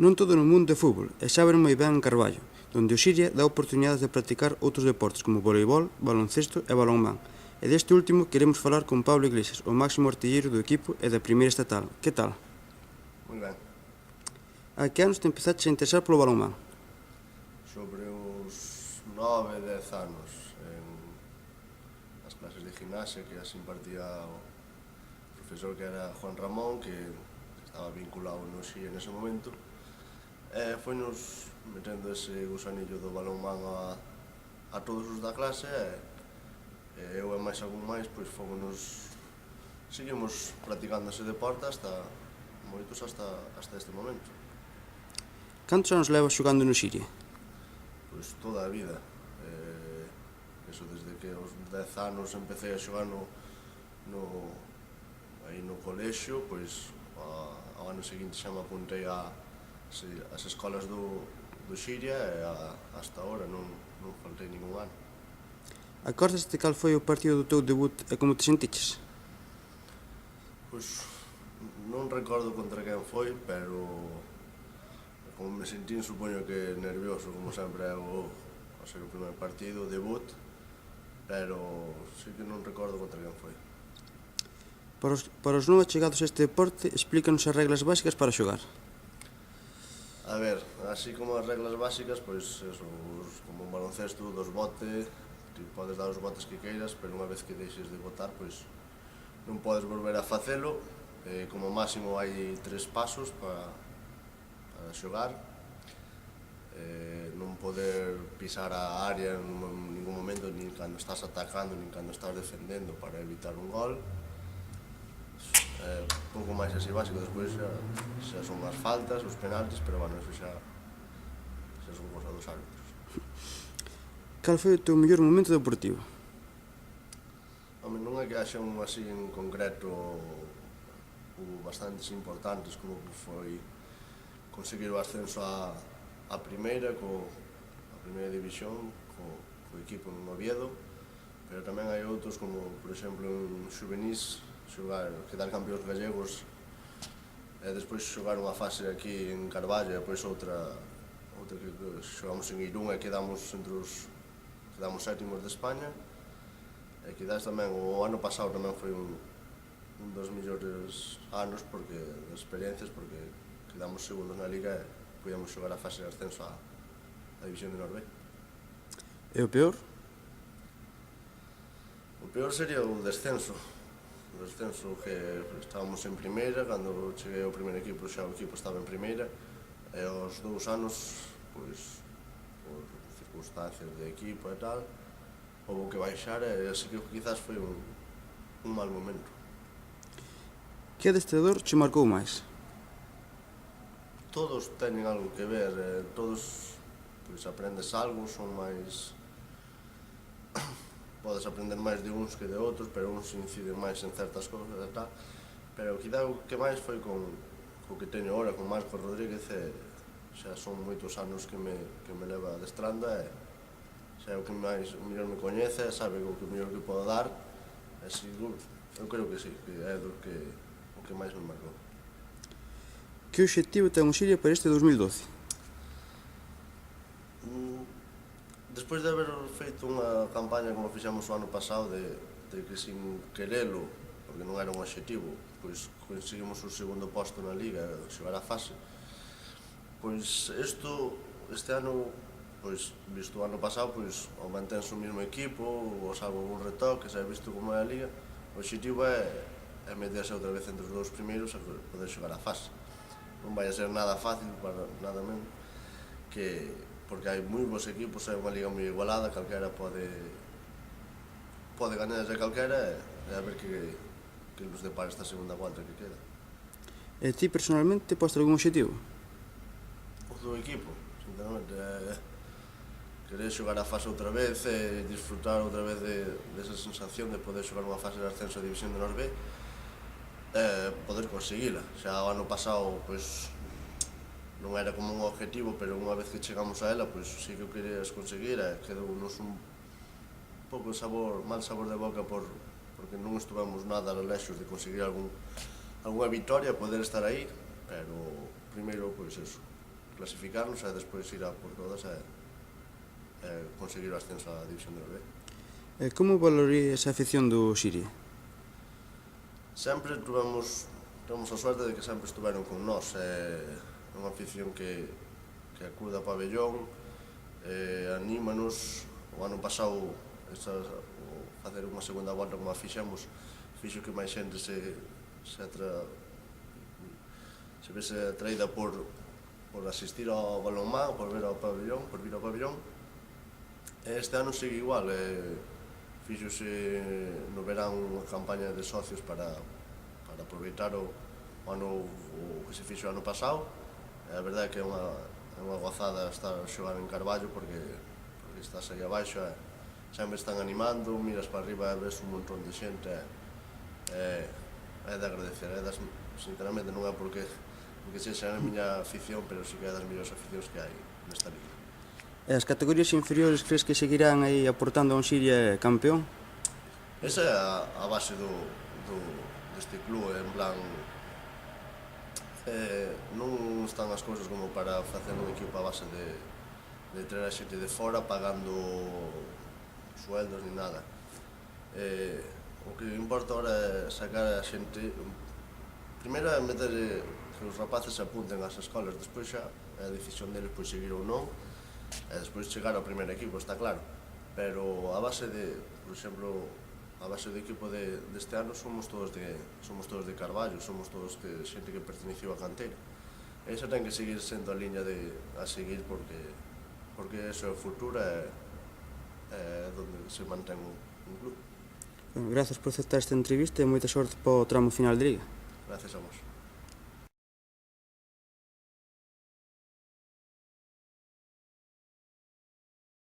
Non todo no mundo é fútbol, e xa ven moi ben en Carballo, donde o Xiria dá oportunidades de practicar outros deportes como voleibol, baloncesto e balonmán. E deste último queremos falar con Pablo Iglesias, o máximo artilleiro do equipo e da primeira estatal. Que tal? Moi ben. A que anos te empezaste a interesar polo balonmán? Sobre os 9, 10 anos, en as clases de gimnasia que as impartía o profesor que era Juan Ramón, que estaba vinculado no Xia nese momento, foi nos metendo ese gusanillo do balonmán a todos os da clase, e eu e máis algún máis, pois seguimos practicando ese deporte moitos hasta este momento. Cantos anos levas xogando no Xiria? Pois toda a vida. Eso desde que aos 10 anos empecé a xogar aí no colexio, pois ao ano seguinte xa me apuntei as escolas do Xiria e hasta ahora non faltei ningún ano. Acordaste cal foi o partido do teu debut e como te sentiches? Pois non recordo contra quen foi, pero como me sentín, supoño que nervioso, como sempre é o ser o primer partido, o debut, pero sí que non recordo contra quen foi. Para os non achegados a este deporte, explícanos as reglas básicas para xogar. A ver, así como as reglas básicas, pois eso, como un baloncesto, dos botes, ti podes dar os botes que queiras, pero unha vez que deixes de botar, pois non podes volver a facelo. Como máximo hai 3 pasos para xogar. Non poder pisar a área en ningún momento, nin cando estás atacando, nin cando estás defendendo, para evitar un gol. Pouco máis así básico, despois xa son as faltas, os penaltis, pero bueno, eso xa son cosa dos árbitros. Cal foi o teu mellor momento deportivo? Home, non é que haxa un así en concreto, hubo bastantes importantes, como que foi conseguir o ascenso a primeira, a primeira división, co equipo en Oviedo, pero tamén hai outros como, por exemplo, en Xuvenís, quedar campeóns gallegos, e despois xogar unha fase aquí en Carballo, e depois outra que xogamos en Irún e quedamos sétimos de España, e quizás tamén o ano pasado tamén foi un dos mellores anos de experiencias, porque quedamos segundos na Liga e podíamos xogar a fase de ascenso á División de Norbe. E o peor? O peor sería o descenso, que estábamos en primeira, cando cheguei ao primeiro equipo xa o equipo estaba en primeira, e aos 2 anos, pois, por circunstancias de equipo e tal, houve que baixar, e así que quizás foi un mal momento. Que adestrador che marcou máis? Todos teñen algo que ver, todos pois aprendes algo, son máis podes aprender máis de uns que de outros, pero uns inciden máis en certas cousas e tal, pero quizá o que máis foi co que teño agora, con Marcos Rodríguez, xa son moitos anos que me leva adestrando, e xa é o que mellor me coñece, sabe o que mellor que podo dar, e eu creo que sí, que é o que máis me marcou. Que obxectivo ten o Xiria para este 2012? Despois de haber feito unha campaña como fixemos o ano pasado, de que sin querelo, porque non era un obxectivo, pois conseguimos o segundo posto na Liga, xogar a fase, pois este ano, pois visto o ano pasado, pois mantense o mesmo equipo, ou salvo algún retoque, xa visto como é a Liga, o obxectivo é meterse outra vez entre os 2 primeiros e poder xogar a fase. Non vai a ser nada fácil, para nada menos, porque hai moi bons equipos, é unha liga moi igualada, calquera pode ganar a calquera, e a ver que nos depara esta segunda volta que queda. E ti personalmente posto algún obxectivo? O do equipo, sinceramente, querer xogar a fase outra vez, e disfrutar outra vez desa sensación de poder xogar unha fase de ascenso a División de Norbe, e poder conseguila. Xa o ano pasado, pois, non era como un objetivo, pero unha vez que chegamos a ela, pois sí que o querías conseguir, e quedounos un pouco mal sabor de boca porque non estuvemos nada lexos de conseguir algunha vitoria, poder estar aí, pero primeiro, pois eso, clasificarnos e despois ir a por todas e conseguir o ascenso á División de B. Como valoraría esa afición do Xiria? Sempre tuvemos a sorte de que sempre estuveron con nós. É unha afición que acude ao pabellón, anímanos. O ano pasado, facer unha segunda volta como a fixemos, fixo que máis xente se vese atraída por asistir ao balonmán, por vir ao pabellón. Este ano sigue igual. Fixose no verán unha campaña de socios para aproveitar o que se fixo o ano pasado. A verdade é que é unha gozada estar a xogar en Carballo porque estás aí abaixo e sempre están animando, miras para arriba e ves un montón de xente. É de agradecer, sinceramente non é porque sexa a miña afición, pero sí que é das mellores aficións que hai nesta liga. E as categorías inferiores crees que seguirán aí aportando a un Xiria campeón? Esa é a base deste club, en plan, non están as cousas como para facer un equipo a base de traer a xente de fora pagando sueldos ni nada. O que importa agora é sacar a xente, primeiro é meter que os rapaces se apunten ás escolas, despois xa é a decisión deles pois seguir ou non, e despois chegar ao primeiro equipo, está claro. Pero a base por exemplo, a base do equipo deste ano somos todos de Carballo, somos todos xente que perteneceu á canteira. E iso ten que seguir sendo a liña a seguir porque iso é o futuro e onde se mantén un club. Grazas por aceptar esta entrevista e moita sorte para o tramo final de Liga. Gracias a vos.